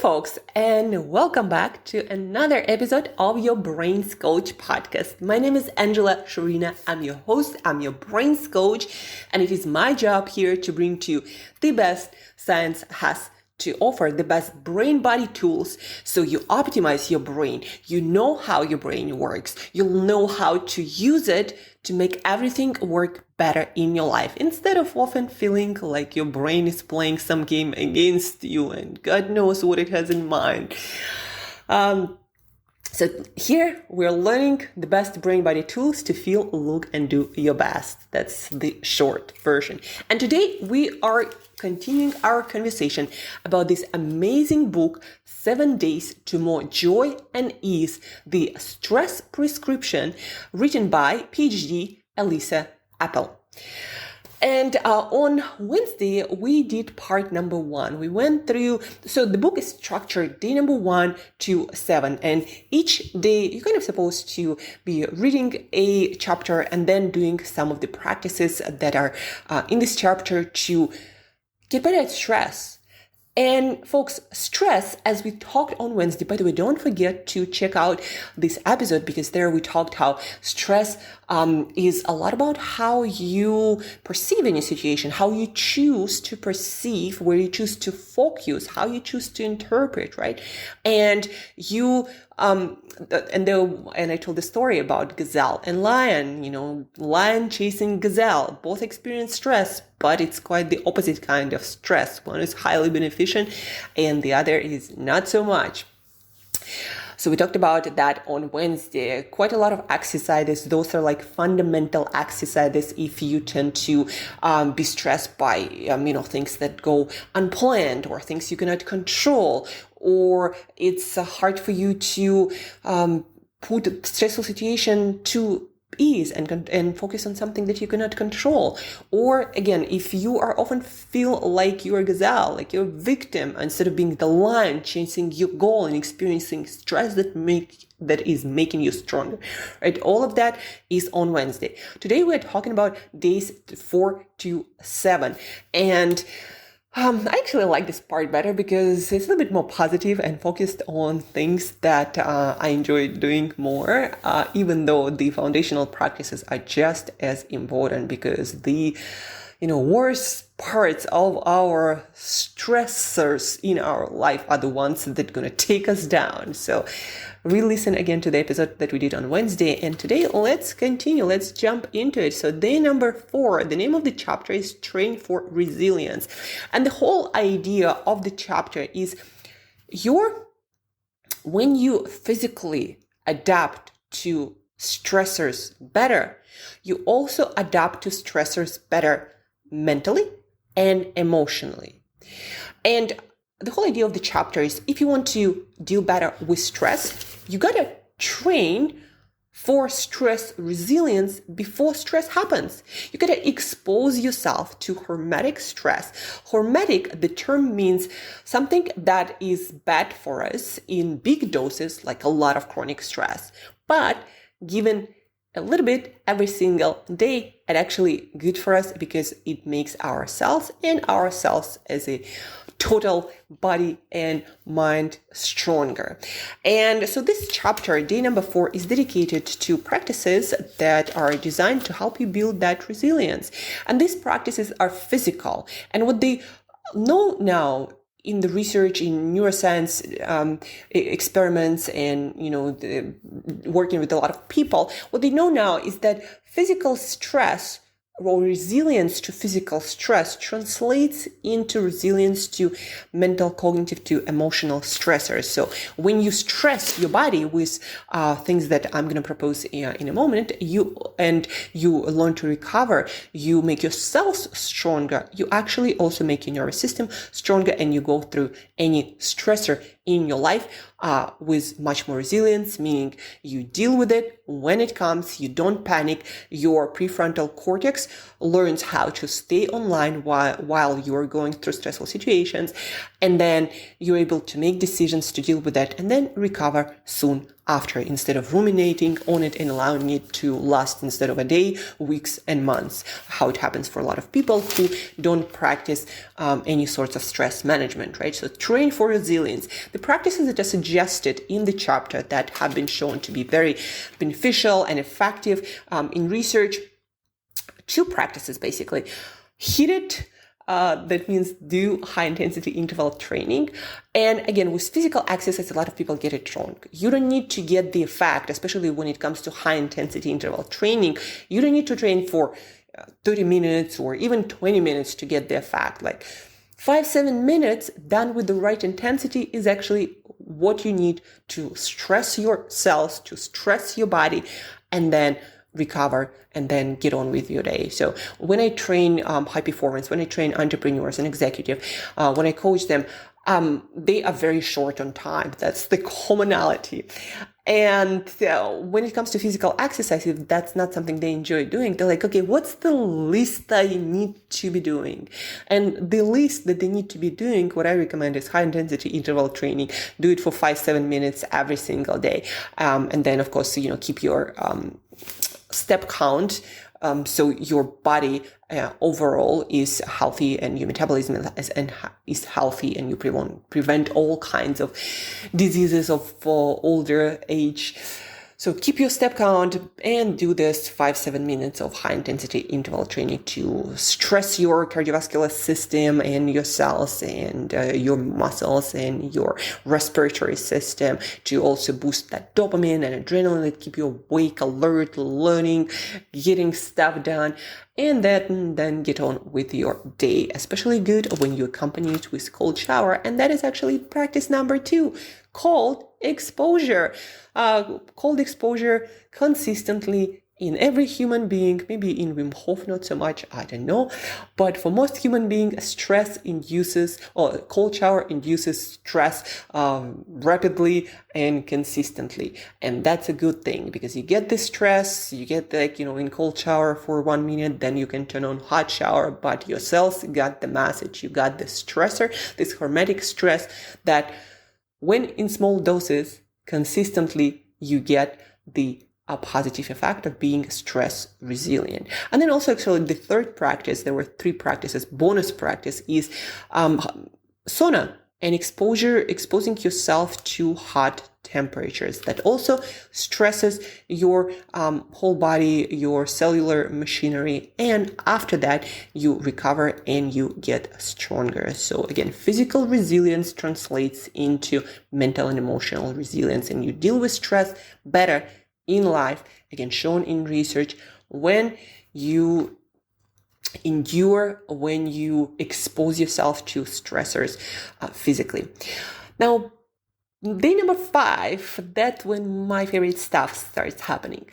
folks, and welcome back to another episode of your Brains Coach podcast. My name is Shurina. I'm your host, I'm your Brains Coach, and it is my job here to bring to you the best science has to offer, the best brain body tools so you optimize your brain. You know how your brain works. You'll know how to use it to make everything work better in your life instead of often feeling like your brain is playing some game against you and God knows what it has in mind. So here we're learning the best brain body tools to feel, look, and do your best. That's the short version. And today we are continuing our conversation about this amazing book, 7 Days to More Joy and Ease, the Stress Prescription, written by PhD Elisa Appel. And on Wednesday, we did part number 1. We went through, so the book is structured day number 1 to 7. And each day, you're kind of supposed to be reading a chapter and then doing some of the practices that are in this chapter to get better at stress. And folks, stress, as we talked on Wednesday, by the way, don't forget to check out this episode because there we talked how stress is a lot about how you perceive any situation, how you choose to perceive, where you choose to focus, how you choose to interpret, right? And you, and I told the story about gazelle and lion, lion chasing gazelle, both experience stress, but it's quite the opposite kind of stress. One is highly beneficent and the other is not so much. So we talked about that on Wednesday. Quite a lot of exercises. Those are like fundamental exercises if you tend to be stressed by, things that go unplanned or things you cannot control, or it's hard for you to put a stressful situation to ease and focus on something that you cannot control. Or again, if you are often feel like you're a gazelle, like you're a victim, instead of being the lion chasing your goal and experiencing stress that is making you stronger, right? All of that is on Wednesday. Today we're talking about days 4 to 7. And I actually like this part better because it's a little bit more positive and focused on things that I enjoy doing more, even though the foundational practices are just as important, because the worst parts of our stressors in our life are the ones that are going to take us down. So re-listen again to the episode that we did on Wednesday. And today, let's continue. Let's jump into it. So day number 4, the name of the chapter is Train for Resilience. And the whole idea of the chapter is when you physically adapt to stressors better, you also adapt to stressors better mentally and emotionally. And the whole idea of the chapter is if you want to deal better with stress, you got to train for stress resilience before stress happens. You got to expose yourself to hormetic stress. Hormetic, the term means something that is bad for us in big doses, like a lot of chronic stress. But given a little bit every single day, it's actually good for us because it makes our cells as a total body and mind stronger. And so this chapter, day number 4, is dedicated to practices that are designed to help you build that resilience. And these practices are physical. And what they know now in the research in neuroscience experiments and, working with a lot of people, what they know now is that physical stress or resilience to physical stress translates into resilience to mental, cognitive, to emotional stressors. So when you stress your body with things that I'm going to propose in a moment, you learn to recover, you make your cells stronger, you actually also make your nervous system stronger, and you go through any stressor in your life with much more resilience, meaning you deal with it when it comes, you don't panic, your prefrontal cortex learns how to stay online while you're going through stressful situations. And then you're able to make decisions to deal with that and then recover soon after, instead of ruminating on it and allowing it to last instead of a day, weeks, and months. How it happens for a lot of people who don't practice any sorts of stress management, right? So train for resilience. The practices that are suggested in the chapter that have been shown to be very beneficial and effective in research, 2 practices basically. HIIT, that means do high intensity interval training. And again, with physical exercise, a lot of people get it wrong. You don't need to get the effect, especially when it comes to high intensity interval training. You don't need to train for 30 minutes or even 20 minutes to get the effect. Like 5-7 minutes done with the right intensity is actually what you need to stress your cells, to stress your body, and then recover and then get on with your day. So when I train high performance, when I train entrepreneurs and executive, when I coach them, they are very short on time. That's the commonality. And when it comes to physical exercise, if that's not something they enjoy doing, they're like, okay, what's the least I need to be doing? And the least that they need to be doing, what I recommend is high intensity interval training. Do it for 5-7 minutes every single day. And then of course, keep your step count, so your body overall is healthy and your metabolism is healthy, and you prevent all kinds of diseases of older age. So keep your step count and do this 5-7 minutes of high intensity interval training to stress your cardiovascular system and your cells and your muscles and your respiratory system, to also boost that dopamine and adrenaline that keep you awake, alert, learning, getting stuff done, and then get on with your day. Especially good when you accompany it with cold shower, and that is actually practice number 2, cold exposure. Cold exposure consistently in every human being, maybe in Wim Hof not so much, I don't know, but for most human beings, cold shower induces stress rapidly and consistently. And that's a good thing, because you get the stress, you get in cold shower for 1 minute, then you can turn on hot shower, but your cells got the message. You got the stressor, this hormetic stress that when in small doses, consistently, you get the positive effect of being stress resilient. And then also actually the third practice, there were 3 practices, bonus practice is sauna and exposing yourself to hot temperatures. That also stresses your whole body, your cellular machinery, and after that you recover and you get stronger. So again, physical resilience translates into mental and emotional resilience, and you deal with stress better in life, again shown in research, when you endure, when you expose yourself to stressors physically. Now, day number 5, that's when my favorite stuff starts happening.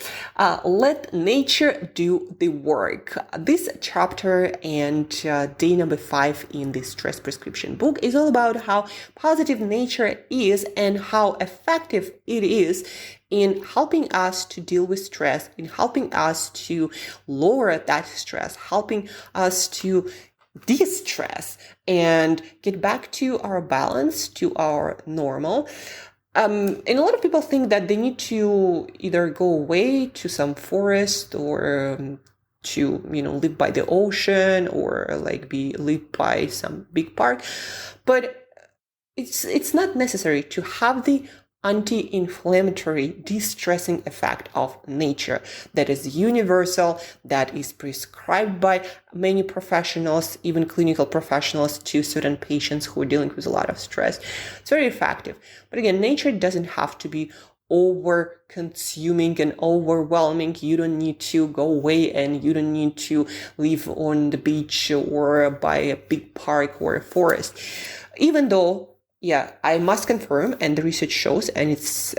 Let nature do the work. This chapter and day number 5 in the stress prescription book is all about how positive nature is and how effective it is in helping us to deal with stress, in helping us to lower that stress, helping us to de-stress and get back to our balance, to our normal. And a lot of people think that they need to either go away to some forest or to, live by the ocean or live by some big park. But it's not necessary to have the anti-inflammatory, de-stressing effect of nature that is universal, that is prescribed by many professionals, even clinical professionals, to certain patients who are dealing with a lot of stress. It's very effective. But again, nature doesn't have to be over-consuming and overwhelming. You don't need to go away and you don't need to live on the beach or by a big park or a forest. Even though, I must confirm, and the research shows, and it's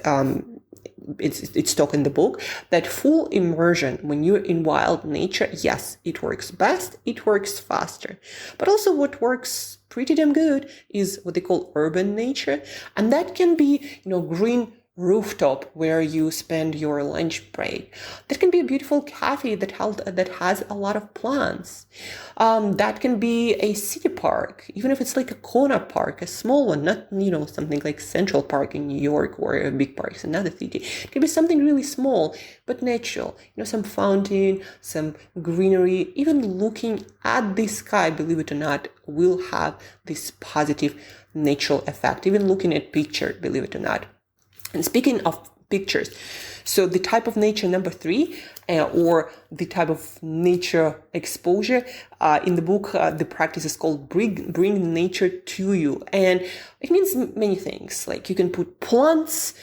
talked in the book, that full immersion when you're in wild nature, yes, it works best, it works faster. But also what works pretty damn good is what they call urban nature. And that can be, green rooftop where you spend your lunch break. That can be a beautiful cafe that has a lot of plants. That can be a city park, even if it's like a corner park, a small one, not, something like Central Park in New York or a big park in another city. It can be something really small, but natural. Some fountain, some greenery, even looking at the sky, believe it or not, will have this positive natural effect. Even looking at picture, believe it or not. And speaking of pictures, so the type of nature number 3, or the type of nature exposure, in the book, the practice is called bring nature to you. And it means many things. Like you can put plants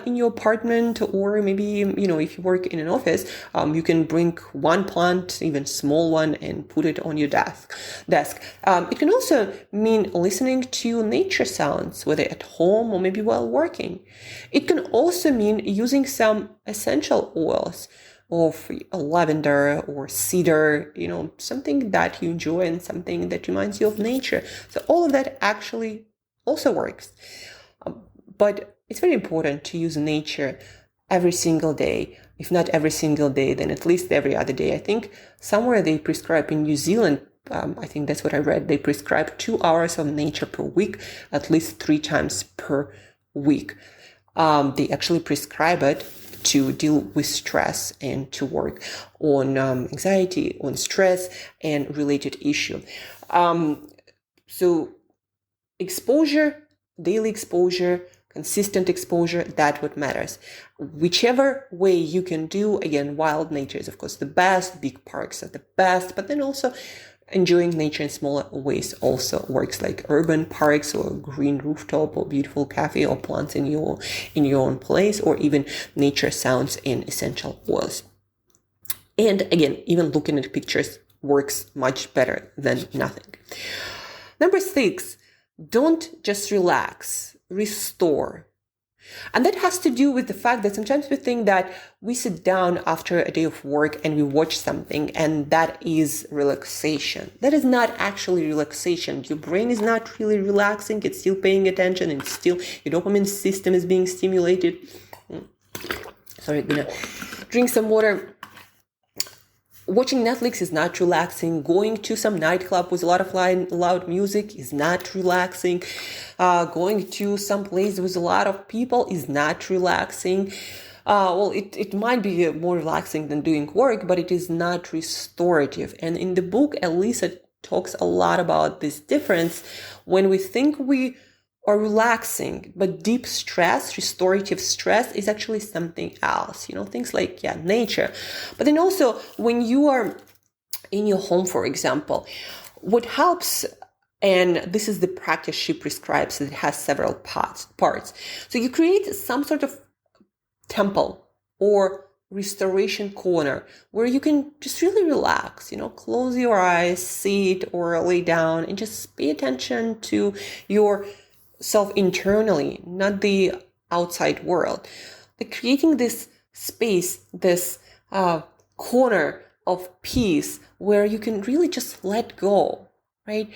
in your apartment, or maybe, if you work in an office, you can bring one plant, even small one, and put it on your desk. It can also mean listening to nature sounds, whether at home or maybe while working. It can also mean using some essential oils of lavender or cedar, something that you enjoy and something that reminds you of nature. So all of that actually also works. But it's very important to use nature every single day. If not every single day, then at least every other day. I think somewhere they prescribe in New Zealand, I think that's what I read, they prescribe 2 hours of nature per week, at least 3 times per week. They actually prescribe it to deal with stress and to work on anxiety, on stress and related issue. So exposure, daily exposure, consistent exposure, that's what matters. Whichever way you can do, again, wild nature is of course the best, big parks are the best, but then also enjoying nature in smaller ways also works, like urban parks or green rooftop or beautiful cafe or plants in your own place, or even nature sounds and essential oils. And again, even looking at pictures works much better than nothing. Number 6, don't just relax, restore. And that has to do with the fact that sometimes we think that we sit down after a day of work and we watch something and that is relaxation. That is not actually relaxation. Your brain is not really relaxing. It's still paying attention, and still your dopamine system is being stimulated. Sorry, I'm gonna drink some water. Watching Netflix is not relaxing. Going to some nightclub with a lot of loud music is not relaxing. Going to some place with a lot of people is not relaxing. It might be more relaxing than doing work, but it is not restorative. And in the book, Elisa talks a lot about this difference. When we think we are relaxing, but deep stress, restorative stress, is actually something else. Things like, nature. But then also when you are in your home, for example, what helps, and this is the practice she prescribes, it has several parts. So you create some sort of temple or restoration corner where you can just really relax, close your eyes, sit or lay down, and just pay attention to your self internally, not the outside world. Creating this space, this corner of peace where you can really just let go, right?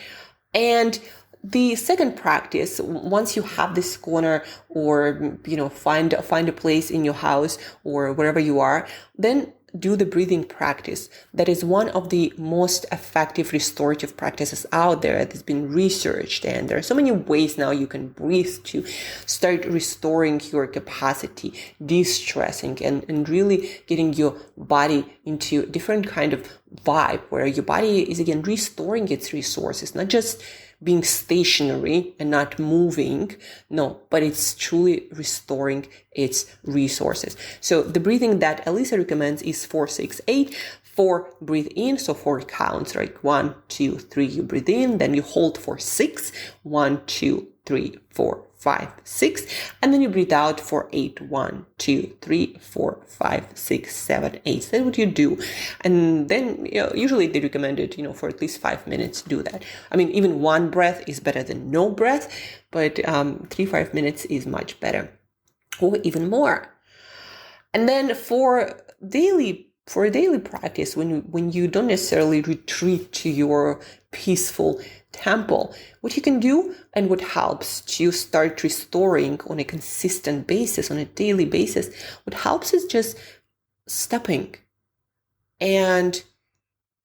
And the second practice, once you have this corner, or find a place in your house or wherever you are, then do the breathing practice. That is one of the most effective restorative practices out there that's been researched. And there are so many ways now you can breathe to start restoring your capacity, de-stressing, and really getting your body into a different kind of vibe where your body is again restoring its resources, not just being stationary and not moving. No, but it's truly restoring its resources. So the breathing that Elisa recommends is 4-6-8. 4, breathe in, so 4 counts, right? 1, 2, 3, you breathe in, then you hold for 6. 1, 2, 3, 4, 5, 6, and then you breathe out for 8. 1, 2, 3, 4, 5, 6, 7, 8. So that's what you do. And then usually they recommend it, for at least 5 minutes, do that. I mean, even one breath is better than no breath, but 3-5 minutes is much better, or even more. And then for a daily practice, when you don't necessarily retreat to your peaceful temple. What you can do and what helps to start restoring on a consistent basis, on a daily basis, what helps is just stopping. And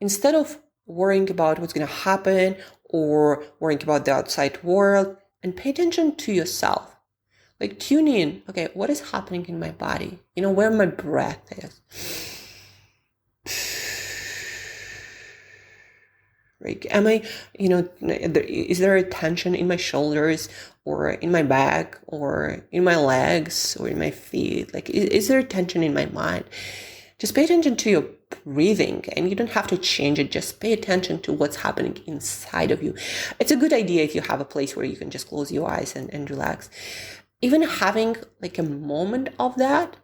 instead of worrying about what's going to happen or worrying about the outside world, and pay attention to yourself. Like tune in, okay, what is happening in my body? Where my breath is. Like, am I, is there a tension in my shoulders or in my back or in my legs or in my feet? Like, is there tension in my mind? Just pay attention to your breathing, and you don't have to change it. Just pay attention to what's happening inside of you. It's a good idea if you have a place where you can just close your eyes and relax. Even having like a moment of that,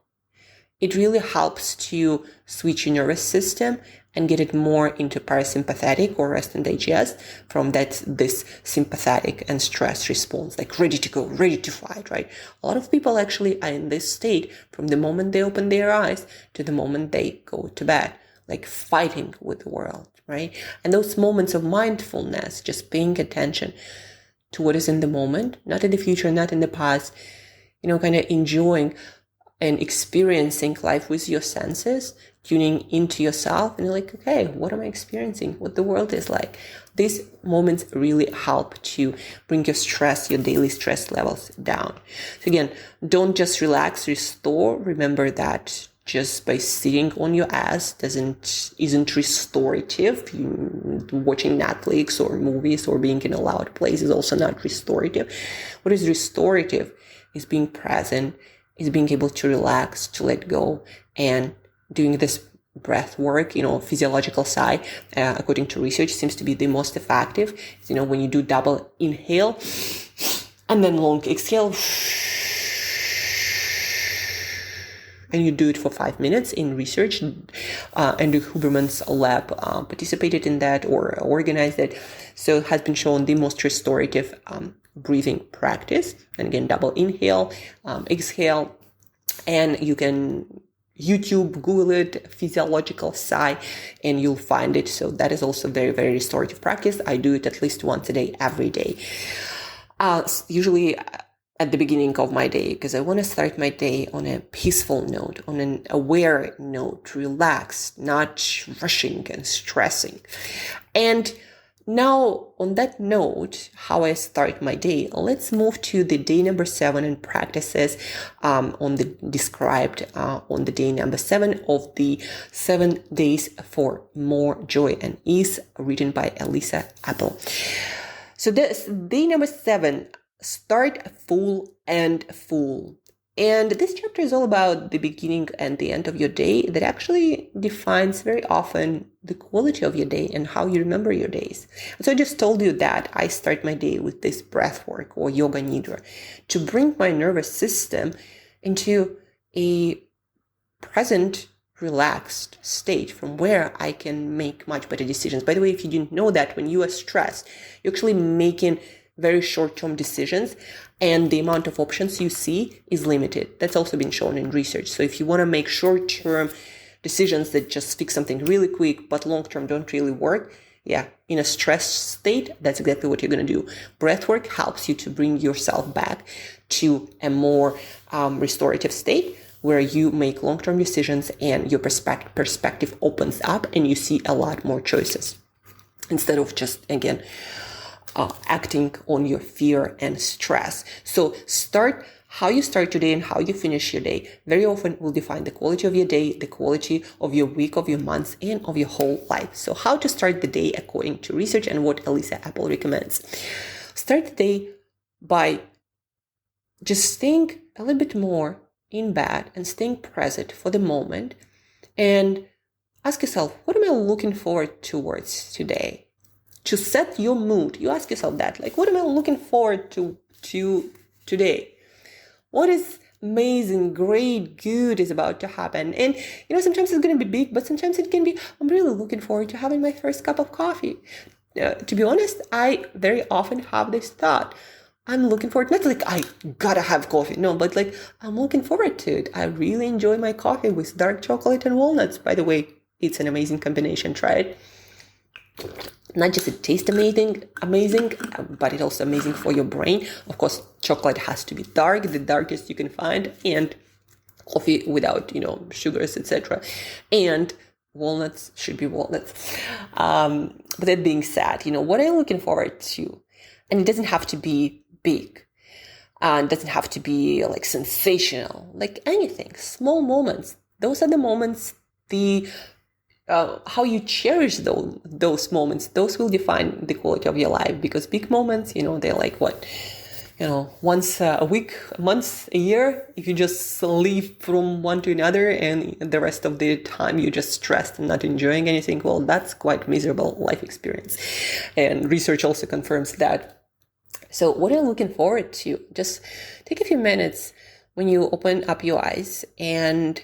it really helps to switch your nervous system and get it more into parasympathetic or rest and digest from this sympathetic and stress response, like ready to go, ready to fight, right? A lot of people actually are in this state from the moment they open their eyes to the moment they go to bed, like fighting with the world, right? And those moments of mindfulness, just paying attention to what is in the moment, not in the future, not in the past, kind of enjoying and experiencing life with your senses, tuning into yourself, and you're like, okay, what am I experiencing? What the world is like? These moments really help to bring your daily stress levels down. So again, don't just relax, restore. Remember that just by sitting on your ass isn't restorative. Watching Netflix or movies or being in a loud place is also not restorative. What is restorative is being present, is being able to relax, to let go, and doing this breath work, physiological side, according to research, seems to be the most effective. When you do double inhale and then long exhale, and you do it for 5 minutes in research. Andrew Huberman's lab participated in that or organized it. So it has been shown the most restorative breathing practice. And again, double inhale, exhale, and you can YouTube, Google it, physiological sigh, and you'll find it. So that is also very, very restorative practice. I do it at least once a day, every day. Usually at the beginning of my day, because I want to start my day on a peaceful note, on an aware note, relaxed, not rushing and stressing. And now, on that note, how I start my day, let's move to the day number 7 and practices described on the day number 7 of the 7 days for more joy and ease, written by Elisa Apple. So this day number 7, start full and full. And this chapter is all about the beginning and the end of your day that actually defines very often the quality of your day and how you remember your days. And so I just told you that I start my day with this breath work or yoga nidra to bring my nervous system into a present, relaxed state from where I can make much better decisions. By the way, if you didn't know that, when you are stressed, you're actually making very short-term decisions, and the amount of options you see is limited. That's also been shown in research. So if you want to make short-term decisions that just fix something really quick, but long-term don't really work, in a stressed state, that's exactly what you're going to do. Breathwork helps you to bring yourself back to a more restorative state where you make long-term decisions and your perspective opens up and you see a lot more choices instead of just, again, acting on your fear and stress. So how you start today and how you finish your day very often will define the quality of your day, the quality of your week, of your months, and of your whole life. So how to start the day according to research and what Elisa Apple recommends. Start the day by just staying a little bit more in bed and staying present for the moment, and ask yourself, what am I looking forward towards today? To set your mood, you ask yourself that, like, what am I looking forward to today? What is amazing, great, good is about to happen? And, sometimes it's going to be big, but sometimes it can be, I'm really looking forward to having my first cup of coffee. To be honest, I very often have this thought. I'm looking forward, not like I gotta have coffee, no, but like I'm looking forward to it. I really enjoy my coffee with dark chocolate and walnuts. By the way, it's an amazing combination, try it. Not just it tastes amazing, but it's also amazing for your brain. Of course, chocolate has to be dark, the darkest you can find, and coffee without, sugars, etc. And walnuts should be walnuts. But that being said, what are you looking forward to? And it doesn't have to be big. It doesn't have to be like sensational, like anything, small moments. Those are the moments, how you cherish those moments, those will define the quality of your life. Because big moments, they're like what? Once a week, a month, a year, if you just leave from one to another and the rest of the time you're just stressed and not enjoying anything, well, that's quite miserable life experience. And research also confirms that. So what are you looking forward to? Just take a few minutes when you open up your eyes and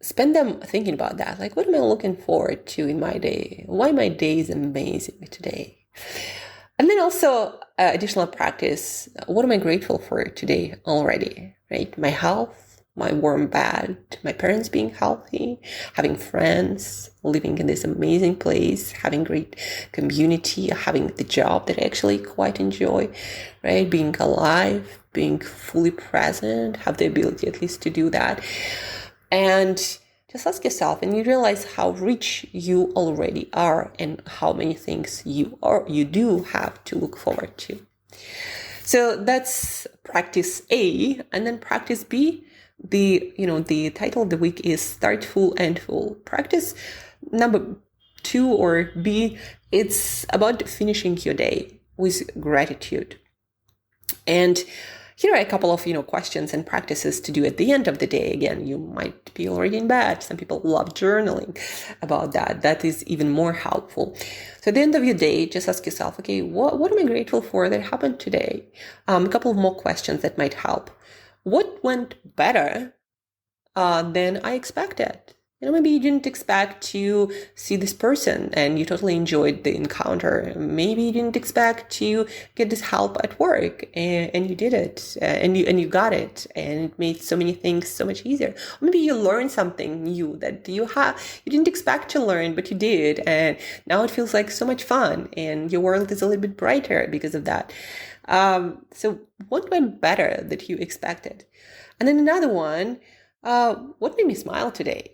spend them thinking about that. Like, what am I looking forward to in my day? Why my day is amazing today? And then also additional practice. What am I grateful for today already, right? My health, my warm bed, my parents being healthy, having friends, living in this amazing place, having great community, having the job that I actually quite enjoy, right? Being alive, being fully present, have the ability at least to do that. And just ask yourself, and you realize how rich you already are and how many things you do have to look forward to. So that's practice A. And then practice B, the title of the week is Start Full, End Full. Practice number 2 or B, it's about finishing your day with gratitude. And here are a couple of, questions and practices to do at the end of the day. Again, you might be already in bed. Some people love journaling about that. That is even more helpful. So at the end of your day, just ask yourself, okay, what am I grateful for that happened today? A couple of more questions that might help. What went better than I expected? Maybe you didn't expect to see this person and you totally enjoyed the encounter. Maybe you didn't expect to get this help at work and you did it and you got it and it made so many things so much easier. Or maybe you learned something new that you didn't expect to learn, but you did. And now it feels like so much fun and your world is a little bit brighter because of that. So what went better that you expected? And then another one, what made me smile today?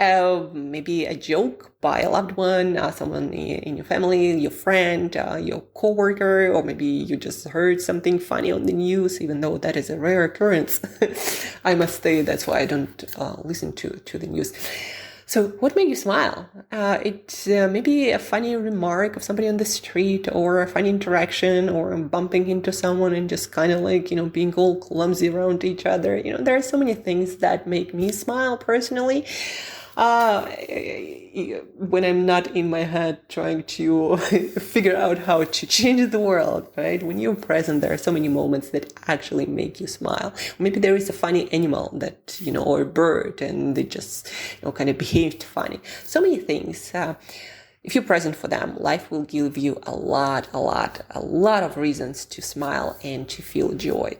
Maybe a joke by a loved one, someone in your family, your friend, your coworker, or maybe you just heard something funny on the news, even though that is a rare occurrence. I must say that's why I don't listen to the news. So what made you smile? It's maybe a funny remark of somebody on the street or a funny interaction or bumping into someone and just kind of like, being all clumsy around each other. There are so many things that make me smile personally. When I'm not in my head trying to figure out how to change the world, right? When you're present, there are so many moments that actually make you smile. Maybe there is a funny animal that, or a bird, and they just, kind of behaved funny. So many things. If you're present for them, life will give you a lot of reasons to smile and to feel joy.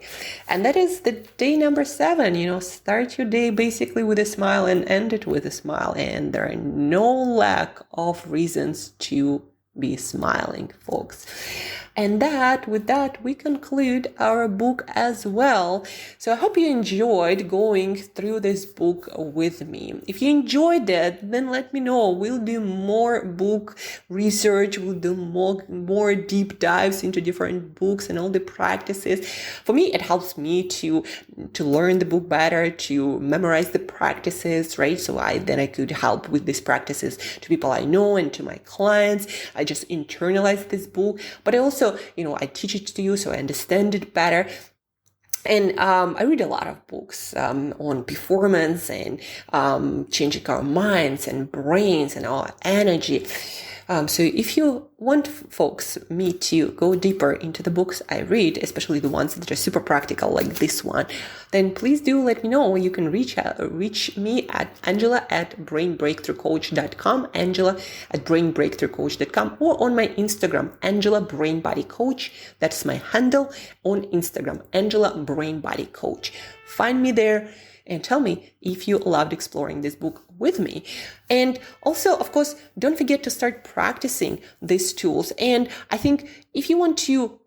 And that is the day number 7, start your day basically with a smile and end it with a smile. And there are no lack of reasons to be smiling, folks. And with that, we conclude our book as well. So I hope you enjoyed going through this book with me. If you enjoyed it, then let me know. We'll do more book research. We'll do more deep dives into different books and all the practices. For me, it helps me to learn the book better, to memorize the practices, right? So I could help with these practices to people I know and to my clients. I just internalize this book, but I also, I teach it to you so I understand it better. And I read a lot of books on performance and changing our minds and brains and our energy. So if you want, folks, me to go deeper into the books I read, especially the ones that are super practical like this one, then please do let me know. You can reach me at Angela@brainbreakthroughcoach.com, Angela@brainbreakthroughcoach.com, or on my Instagram, Angela Brain Body Coach. That's my handle on Instagram, Angela Brain Body Coach. Find me there and tell me if you loved exploring this book with me. And also, of course, don't forget to start practicing these tools. And I think if you want to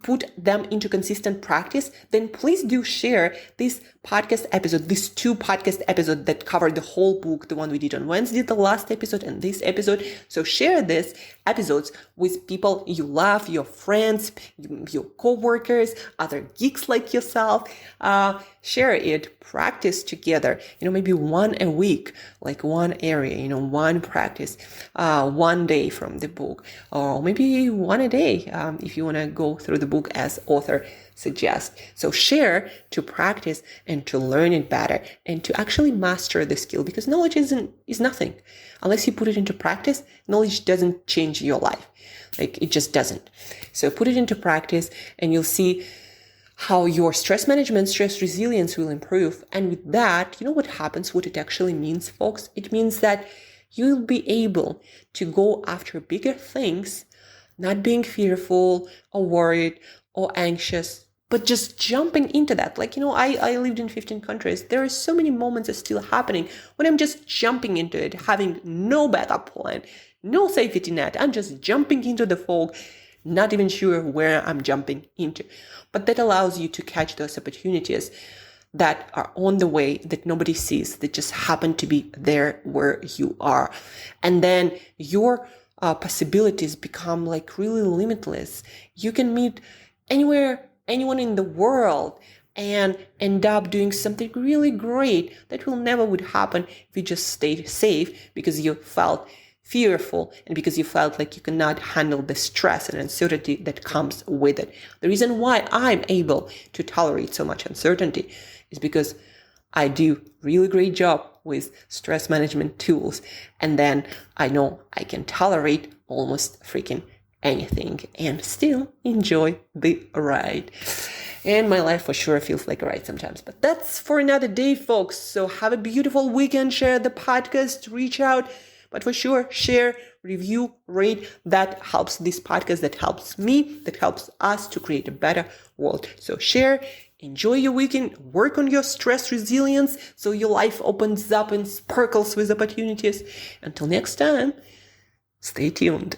put them into consistent practice, then please do share this podcast episode, these 2 podcast episodes that cover the whole book, the one we did on Wednesday, the last episode, and this episode. So share these episodes with people you love, your friends, your coworkers, other geeks like yourself. Share it, practice together, maybe one a week, like one area, one practice, one day from the book, or maybe one a day, if you want to go through the book as author suggests. So share to practice and to learn it better and to actually master the skill, because knowledge is nothing. Unless you put it into practice, knowledge doesn't change your life. Like, it just doesn't. So put it into practice and you'll see how your stress management, stress resilience will improve. And with that, what happens, what it actually means, folks? It means that you'll be able to go after bigger things, not being fearful or worried or anxious, but just jumping into that. Like, I lived in 15 countries. There are so many moments that's still happening when I'm just jumping into it, having no backup plan, no safety net. I'm just jumping into the fog, not even sure where I'm jumping into. But that allows you to catch those opportunities that are on the way that nobody sees, that just happen to be there where you are. And then your possibilities become like really limitless. You can meet anyone in the world and end up doing something really great that will never would happen if you just stayed safe because you felt fearful and because you felt like you cannot handle the stress and uncertainty that comes with it. The reason why I'm able to tolerate so much uncertainty is because I do really great job with stress management tools. And then I know I can tolerate almost freaking anything and still enjoy the ride. And my life for sure feels like a ride sometimes. But that's for another day, folks. So have a beautiful weekend. Share the podcast. Reach out. But for sure, share, review, rate. That helps this podcast. That helps me. That helps us to create a better world. So share. Enjoy your weekend. Work on your stress resilience so your life opens up and sparkles with opportunities. Until next time, stay tuned.